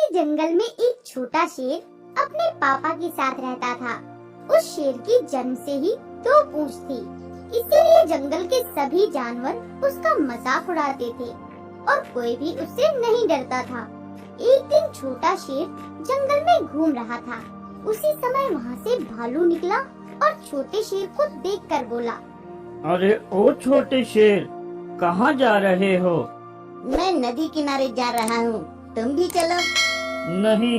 जंगल में एक छोटा शेर अपने पापा के साथ रहता था। उस शेर की जन्म से ही 2 पूंछ थी, इसीलिए जंगल के सभी जानवर उसका मजाक उड़ाते थे और कोई भी उससे नहीं डरता था। एक दिन छोटा शेर जंगल में घूम रहा था। उसी समय वहाँ से भालू निकला और छोटे शेर को देखकर बोला, अरे ओ छोटे शेर, कहाँ जा रहे हो? मैं नदी किनारे जा रहा हूँ, तुम भी चलो। नहीं,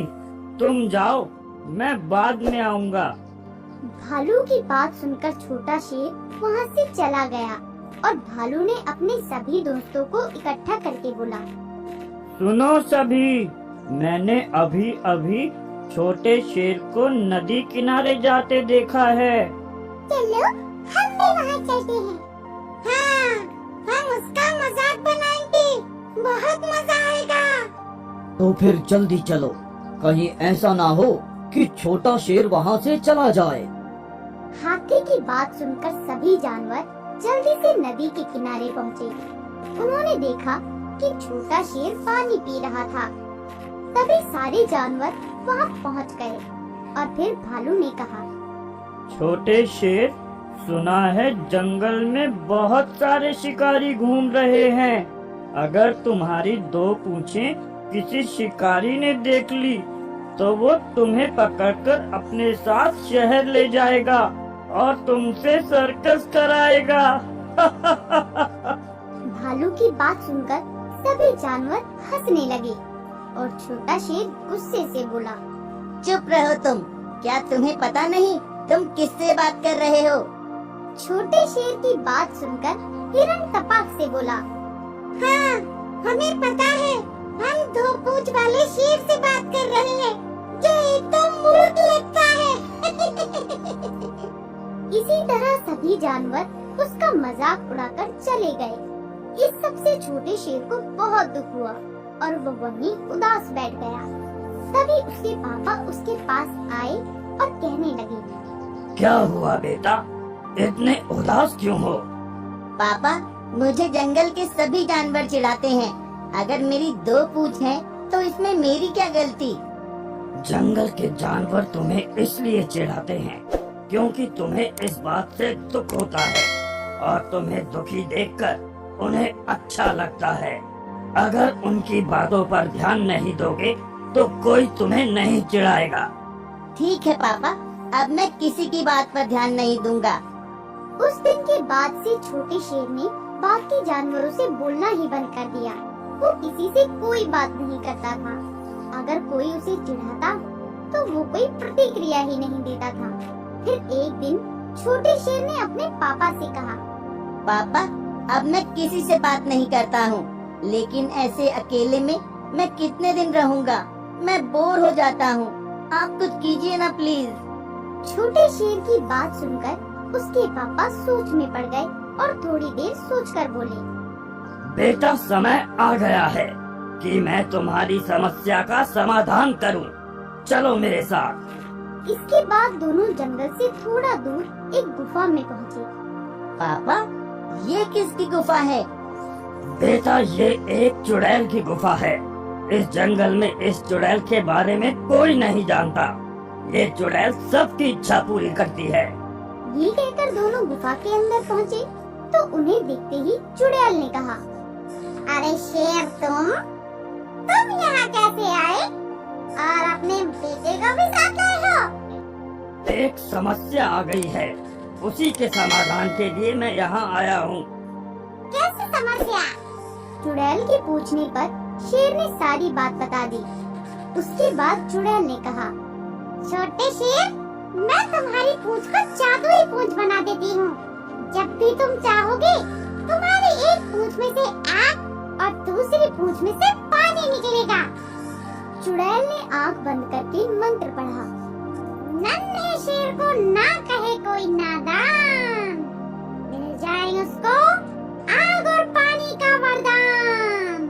तुम जाओ, मैं बाद में आऊँगा। भालू की बात सुनकर छोटा शेर वहाँ से चला गया और भालू ने अपने सभी दोस्तों को इकट्ठा करके बोला, सुनो सभी, मैंने अभी अभी छोटे शेर को नदी किनारे जाते देखा है। चलो हम भी वहाँ चलते हैं। हाँ, हम उसका मजाक बनाएंगे, बहुत मजा आएगा। तो फिर जल्दी चलो, कहीं ऐसा ना हो कि छोटा शेर वहाँ से चला जाए। हाथी की बात सुनकर सभी जानवर जल्दी से नदी के किनारे पहुँचे। उन्होंने देखा कि छोटा शेर पानी पी रहा था। तभी सारे जानवर वहाँ पहुँच गए और फिर भालू ने कहा, छोटे शेर, सुना है जंगल में बहुत सारे शिकारी घूम रहे हैं। अगर तुम्हारी 2 पूंछें किसी शिकारी ने देख ली तो वो तुम्हें पकड़कर अपने साथ शहर ले जाएगा और तुमसे सर्कस कराएगा। भालू की बात सुनकर सभी जानवर हंसने लगे और छोटा शेर गुस्से से बोला, चुप रहो तुम, क्या तुम्हें पता नहीं तुम किससे बात कर रहे हो? छोटे शेर की बात सुनकर हिरण तपाक से बोला, हाँ, हमें पता है, हम 2 पूंछ वाले शेर से बात कर रहे हैं, जो एकदम मूर्ख लगता है। इसी तरह सभी जानवर उसका मजाक उड़ाकर चले गए। इस सबसे छोटे शेर को बहुत दुख हुआ और वो वहीं उदास बैठ गया। तभी उसके पापा उसके पास आए और कहने लगे, क्या हुआ बेटा, इतने उदास क्यों हो? पापा, मुझे जंगल के सभी जानवर चिढ़ाते हैं। अगर मेरी 2 पूंछ हैं, तो इसमें मेरी क्या गलती? जंगल के जानवर तुम्हें इसलिए चिढ़ाते हैं क्योंकि तुम्हें इस बात से दुख होता है और तुम्हें दुखी देखकर उन्हें अच्छा लगता है। अगर उनकी बातों पर ध्यान नहीं दोगे तो कोई तुम्हें नहीं चिढ़ाएगा। ठीक है पापा, अब मैं किसी की बात पर ध्यान नहीं दूंगा। उस दिन के बाद से छोटे शेर ने बाकी जानवरों से बोलना ही बंद कर दिया। वो किसी से कोई बात नहीं करता था। अगर कोई उसे चिढ़ाता तो वो कोई प्रतिक्रिया ही नहीं देता था। फिर एक दिन छोटे शेर ने अपने पापा से कहा, पापा, अब मैं किसी से बात नहीं करता हूँ, लेकिन ऐसे अकेले में मैं कितने दिन रहूँगा? मैं बोर हो जाता हूँ, आप कुछ कीजिए ना प्लीज। छोटे शेर की बात सुनकर उसके पापा सोच में पड़ गए और थोड़ी देर सोचकर बोले, बेटा, समय आ गया है कि मैं तुम्हारी समस्या का समाधान करूं। चलो मेरे साथ। इसके बाद दोनों जंगल से थोड़ा दूर एक गुफा में पहुँचे। पापा, ये किसकी गुफा है? बेटा, ये एक चुड़ैल की गुफा है। इस जंगल में इस चुड़ैल के बारे में कोई नहीं जानता। ये चुड़ैल सबकी इच्छा पूरी करती है। ये कहकर दोनों गुफा के अंदर पहुँचे तो उन्हें देखते ही चुड़ैल ने कहा, अरे शेर, तुम यहाँ कैसे आए और अपने बेटे को भी साथ लाए हो? एक समस्या आ गई है, उसी के समाधान के लिए मैं यहाँ आया हूँ। कैसी समस्या? चुड़ैल के पूछने पर शेर ने सारी बात बता दी। उसके बाद चुड़ैल ने कहा, छोटे शेर, मैं तुम्हारी पूंछ को जादुई पूंछ बना देती हूँ। जब भी तुम चाहोगे, तुम्हारी एक पूंछ में से आग और दूसरी पूंछ में से पानी निकलेगा। चुड़ैल ने आंख बंद करके मंत्र पढ़ा, नन्हे शेर को ना कहे कोई नादान, मिल जाए उसको आग और पानी का वरदान।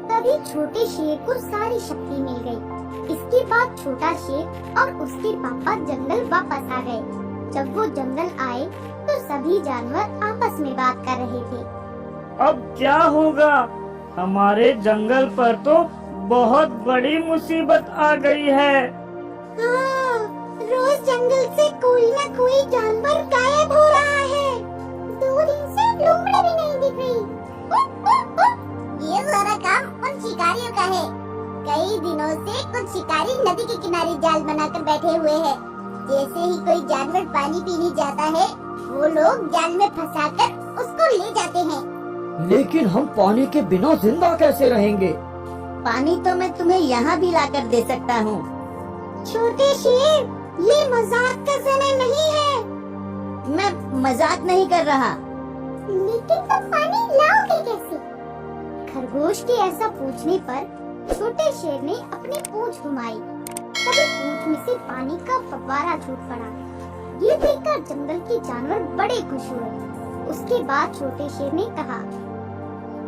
तभी छोटे शेर को सारी शक्ति मिल गई। इसके बाद छोटा शेर और उसके पापा जंगल वापस आ गए। जब वो जंगल आए तो सभी जानवर आपस में बात कर रहे थे। अब क्या होगा? हमारे जंगल पर तो बहुत बड़ी मुसीबत आ गई है। हाँ, रोज जंगल से कोई न कोई जानवर गायब हो रहा है। 2 दिन से लोमड़ी भी नहीं दिख रही। ये सारा काम उन शिकारियों का है। कई दिनों से कुछ शिकारी नदी के किनारे जाल बनाकर बैठे हुए हैं। जैसे ही कोई जानवर पानी पीने जाता है, वो लोग जाल में फंसाकर उसको ले जाते हैं। लेकिन हम पानी के बिना जिंदा कैसे रहेंगे? पानी तो मैं तुम्हें यहाँ भी लाकर दे सकता हूँ। छोटे शेर, ये मजाक का समय नहीं है। मैं मजाक नहीं कर रहा। लेकिन तुम पानी लाओगे कैसे? खरगोश के ऐसा पूछने पर छोटे शेर ने अपनी पूंछ घुमाई। तभी पूंछ में से पानी का फव्वारा छूट पड़ा। ये देखकर जंगल के जानवर बड़े खुश हुए। उसके बाद छोटे शेर ने कहा,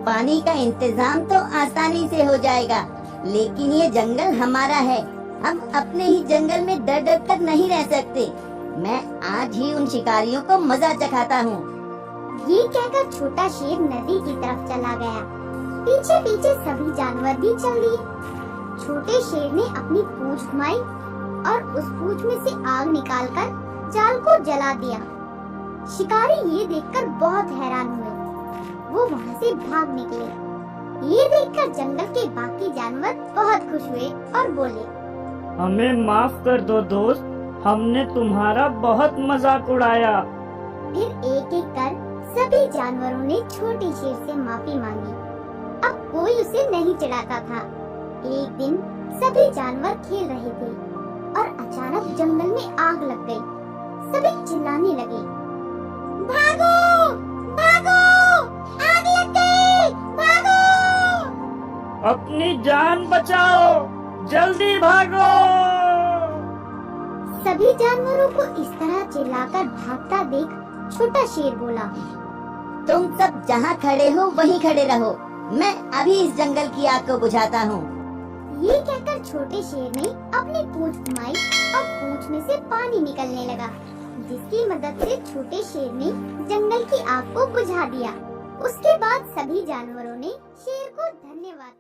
पानी का इंतजाम तो आसानी से हो जाएगा, लेकिन ये जंगल हमारा है। हम अपने ही जंगल में डर डर कर नहीं रह सकते। मैं आज ही उन शिकारियों को मजा चखाता हूँ। ये कहकर छोटा शेर नदी की तरफ चला गया। पीछे पीछे सभी जानवर भी चल दिए। छोटे शेर ने अपनी पूंछ घुमाई और उस पूंछ में से आग निकालकर जाल को जला दिया। शिकारी ये देखकर बहुत हैरान हुए। वो वहाँ से भाग निकले। ये देखकर जंगल के बाकी जानवर बहुत खुश हुए और बोले, हमें माफ कर दो दोस्त, हमने तुम्हारा बहुत मजाक उड़ाया। फिर एक एक कर सभी जानवरों ने छोटे शेर से माफी मांगी। अब कोई उसे नहीं चिढ़ाता था। एक दिन सभी जानवर खेल रहे थे और अचानक जंगल में आग लग गई। सभी चिल्लाने लगे, भागो भागो, आग लग गई, भागो। अपनी जान बचाओ, जल्दी भागो। सभी जानवरों को इस तरह चिल्लाकर भागता देख छोटा शेर बोला, तुम सब जहाँ खड़े हो वहीं खड़े रहो। मैं अभी इस जंगल की आग को बुझाता हूँ। ये कहकर छोटे शेर ने अपनी पूंछ घुमाई और पूंछ में से पानी निकलने लगा, जिसकी मदद से छोटे शेर ने जंगल की आग को बुझा दिया। उसके बाद सभी जानवरों ने शेर को धन्यवाद